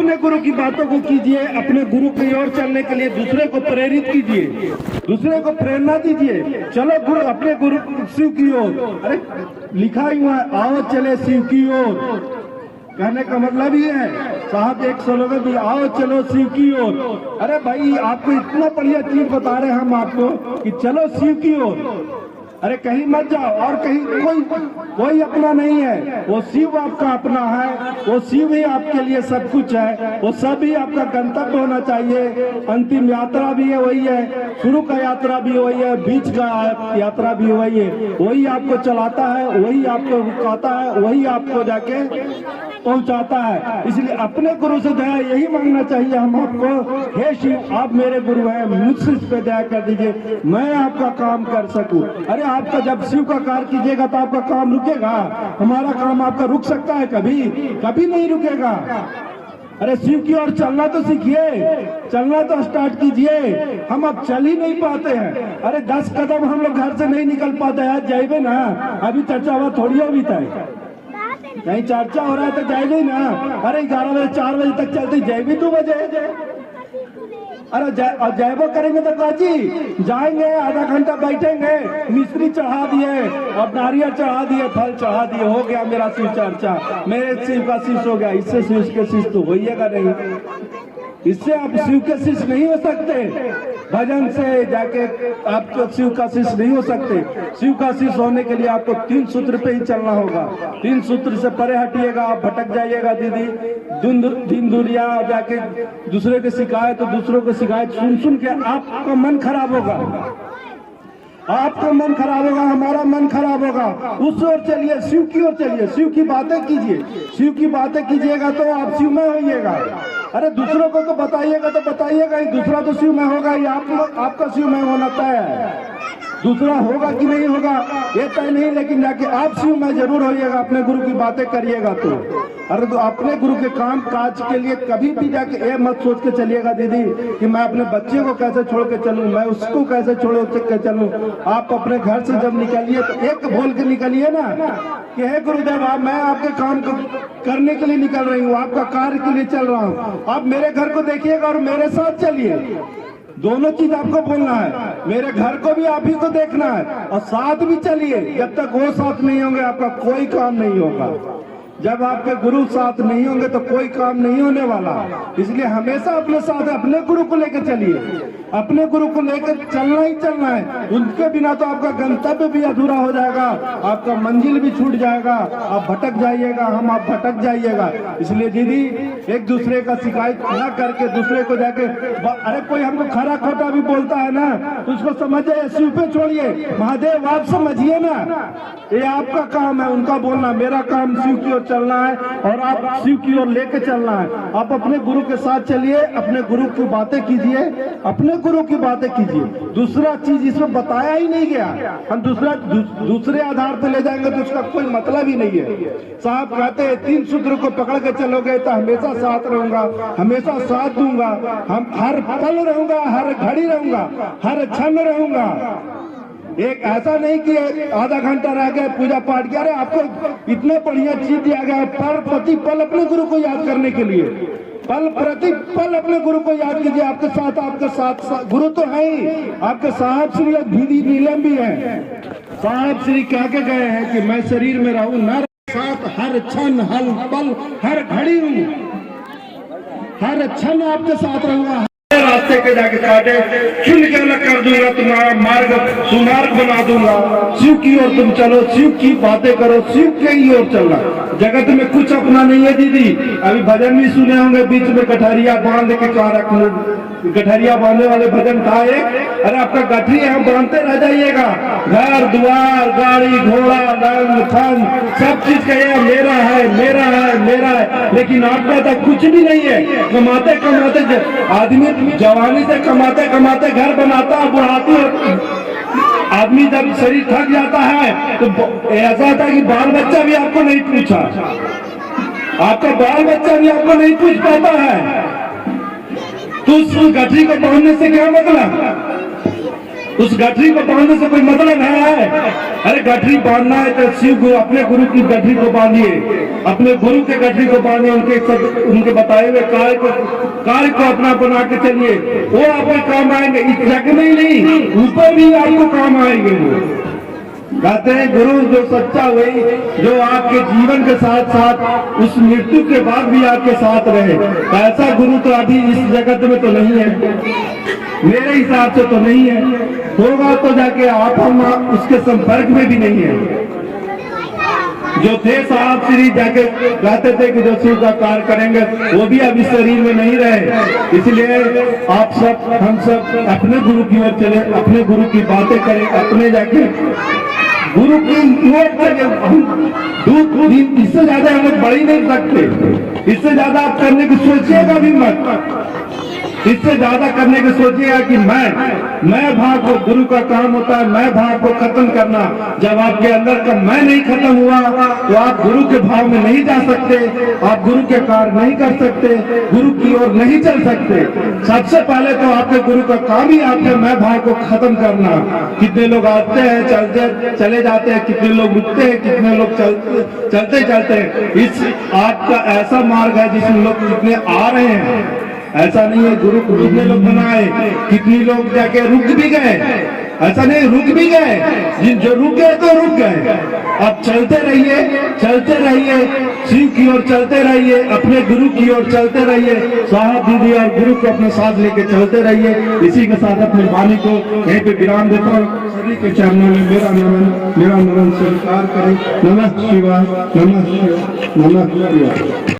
अपने गुरु की बातों को कीजिए, अपने गुरु की ओर चलने के लिए दूसरे को प्रेरित कीजिए, दूसरे को प्रेरणा दीजिए। चलो गुरु, अपने गुरु शिव की ओर। अरे लिखा ही हुआ है, आओ चले शिव की ओर। कहने का मतलब ये है, साहब एक स्लोगन भी, आओ चलो शिव की ओर। अरे भाई, आपको इतना बढ़िया चीज बता रहे हैं हम आपको कि चलो शिव की ओर। अरे कहीं मत जाओ, और कहीं कोई अपना नहीं है, वो शिव आपका अपना है, वो शिव ही आपके लिए सब कुछ है, वो सब ही आपका गंतव्य होना चाहिए। अंतिम यात्रा भी है वही है, शुरू का यात्रा भी वही है, बीच का यात्रा भी वही है। वही आपको चलाता है, वही आपको रुकाता है, वही आपको जाके पहुंचाता है। इसलिए अपने गुरु से दया यही मांगना चाहिए हम आपको, हे शिव आप मेरे गुरु हैं, मुझसे इस पे दया कर दीजिए, मैं आपका काम कर सकूं। अरे आपका जब शिव का कार्य कीजिएगा तो आपका काम रुकेगा? हमारा काम आपका रुक सकता है? कभी कभी नहीं रुकेगा। अरे शिव की ओर चलना तो सीखिए, चलना तो स्टार्ट कीजिए। हम अब चल ही नहीं पाते हैं। अरे 10 कदम हम लोग घर से नहीं निकल पाते हैं। जाइए ना, अभी चर्चा हुआ थोड़ी हो बीता है, कहीं चर्चा हो रहा है तो जाएगी ना। अरे 11 बजे 4 बजे तक चलती, जाएगी 2 बजे। अरे जयबो करेंगे तो काजी जाएंगे, आधा घंटा बैठेंगे, मिस्त्री चढ़ा दिए, अब नारियल चढ़ा दिए, फल चढ़ा दिए, हो गया मेरा शिव चर्चा, मेरे शिव का शिष्य हो गया। इससे शिव के शिष्य तो होइएगा नहीं, इससे आप शिव के शिष्य नहीं हो सकते। भजन से जाके आप तो शिव का शिष्य नहीं हो सकते। शिव का शिष्य होने के लिए आपको 3 सूत्र पे ही चलना होगा। 3 सूत्र से परे हटिएगा, आप भटक जाइएगा दीदी। दिन दुनिया जाके दूसरे की शिकायत, तो दूसरों की शिकायत सुन सुन के आपका मन खराब होगा, आपका मन खराब होगा, हमारा मन खराब होगा। उस ओर चलिए, शिव की ओर चलिए, शिव की बातें कीजिए। शिव की बातें कीजिएगा तो आप शिवमय होइएगा। अरे दूसरों को तो बताइएगा तो बताइएगा ही, दूसरा तो शिवमय होगा ही, आपका शिवमय होना तय है। दूसरा होगा कि नहीं होगा ये तय नहीं, लेकिन जाके आप शिवमय जरूर होइएगा, अपने गुरु की बातें करिएगा तो। अरे तो अपने गुरु के काम काज के लिए कभी भी जाके ये मत सोच के चलिएगा दीदी कि मैं अपने बच्चे को कैसे छोड़ के चलूं, मैं उसको कैसे छोड़ के चलूं। आप अपने घर से जब निकलिए तो एक बोल के निकलिए ना कि हे गुरुदेव, मैं आपके काम को करने के लिए निकल रही हूँ, आपका कार्य के लिए चल रहा हूँ, आप मेरे घर को देखिएगा और मेरे साथ चलिए। दोनों चीज आपको बोलना है, मेरे घर को भी आप ही को देखना है और साथ भी चलिए। जब तक वो साथ नहीं होंगे आपका कोई काम नहीं होगा। जब आपके गुरु साथ नहीं होंगे तो कोई काम नहीं होने वाला। इसलिए हमेशा अपने साथ अपने गुरु को लेकर चलिए, अपने गुरु को लेकर चलना ही चलना है। उनके बिना तो आपका गंतव्य भी अधूरा हो जाएगा, आपका मंजिल भी छूट जाएगा, आप भटक जाइएगा, आप भटक जाइएगा। इसलिए दीदी एक दूसरे का शिकायत न करके दूसरे को जाके, अरे कोई हमको खरा खोटा भी बोलता है ना तो उसको समझिए, शिव पे छोड़िए। महादेव आप समझिए ना, ये आपका काम है, उनका बोलना। मेरा काम शिव की ओर चलना है और आप शिव की ओर लेके चलना है। आप अपने गुरु के साथ चलिए, अपने गुरु की बातें कीजिए, अपने गुरु की बातें कीजिए। दूसरा चीज इसमें बताया ही नहीं गया, हम दूसरे आधार पर ले जाएंगे तो उसका कोई मतलब ही नहीं है। साहब कहते हैं 3 सूत्र को पकड़ के चलोगे तो हमेशा साथ रहूंगा, हमेशा साथ दूंगा, हम हर पल रहूंगा, हर घड़ी रहूंगा, हर क्षण रहूंगा। एक ऐसा नहीं कि आधा घंटा रह गया पूजा पाठ किया। अरे आपको इतना बढ़िया चीज दिया गया है, पर प्रति पल अपने गुरु को याद करने के लिए, पल प्रति पल अपने गुरु को याद कीजिए। आपके साथ गुरु तो है ही, आपके साहब श्री विधि नीलम भी है। साहब श्री कह के गए हैं कि मैं शरीर में रहूं न साथ, हर क्षण हर पल हर घड़ी हूं, हर क्षण आपके साथ रहूंगा। रास्ते के जाके काटे चुन के अलग कर दूंगा, तुम्हारा मार्ग सुमार्ग बना दूंगा। शिव की ओर तुम चलो, शिव की बातें करो, शिव के ही ओर चलना। जगत में कुछ अपना नहीं है दीदी। अभी भजन भी सुने होंगे, बीच में गठरिया बांध के गठरिया बांधने वाले भजन था एक। अरे आपका गठरी है, बांधते रह जाइएगा। घर द्वार गाड़ी घोड़ा रंग फन सब चीज कहिए मेरा है मेरा है मेरा है, लेकिन आपका तो कुछ भी नहीं है। कमाते कमाते आदमी जवानी से कमाते कमाते घर बनाता, बुढ़ाती आदमी जब शरीर थक जाता है तो ऐसा था कि बाल बच्चा भी आपको नहीं पूछा, आपका बाल बच्चा भी आपको नहीं पूछ पाता है। तो उस गठरी को बांधने से क्या मतलब? उस गठरी को बांधने से कोई मतलब है? अरे गठरी बांधना है तो शिव गुरु, अपने गुरु की गठरी को बांधिए, अपने गुरु के गठरी को बांधिए, उनके बताए हुए कार्य को अपना बना के चलिए, वो आपके काम आएंगे। इस जग में ही नहीं, ऊपर भी आपको काम आएंगे। वो कहते हैं गुरु जो सच्चा वही जो आपके जीवन के साथ साथ उस मृत्यु के बाद भी आपके साथ रहे। ऐसा गुरु तो अभी इस जगत में तो नहीं है, मेरे हिसाब से तो नहीं है। होगा तो जाके आप हम उसके संपर्क में भी नहीं है। जो थे साहब श्री जाके कहते थे कि जो शिव का कार्य करेंगे, वो भी अब इस शरीर में नहीं रहे। इसलिए आप सब, हम सब अपने गुरु की ओर चले, अपने गुरु की बातें करें, अपने जाके गुरु की ओर चले। हम इससे ज्यादा हम लोग बढ़ ही नहीं सकते। इससे ज्यादा आप करने की सोचिएगा भी मत। इससे ज्यादा करने की सोचिएगा कि मैं भाव को, गुरु का काम होता है मैं भाव को खत्म करना। जब आपके अंदर का मैं नहीं खत्म हुआ तो आप गुरु के भाव में नहीं जा सकते, आप गुरु के कार्य नहीं कर सकते, गुरु की ओर नहीं चल सकते। सबसे पहले तो आपके गुरु का काम ही आपके मैं भाव को खत्म करना। कितने लोग आते हैं, चले जाते हैं, कितने लोग रुकते हैं, कितने लोग चलते हैं। इस आपका ऐसा मार्ग है जिसमें लोग कितने आ रहे हैं, ऐसा नहीं है गुरु को कितने लोग बनाए, कितने लोग जाके रुक भी गए। ऐसा नहीं, रुक भी गए, जिन जो रुक गए तो रुक गए। अब चलते रहिए, शिव की ओर चलते रहिए, अपने गुरु की ओर चलते रहिए। साहब दीदी और गुरु को अपने साथ लेके चलते रहिए। इसी के साथ अपनी वाणी को यहीं पे विराम देता हूँ। सभी के चरणों में मेरा नमन स्वीकार करें। नमः शिवाय, नमः शिवाय, नमः शिवाय।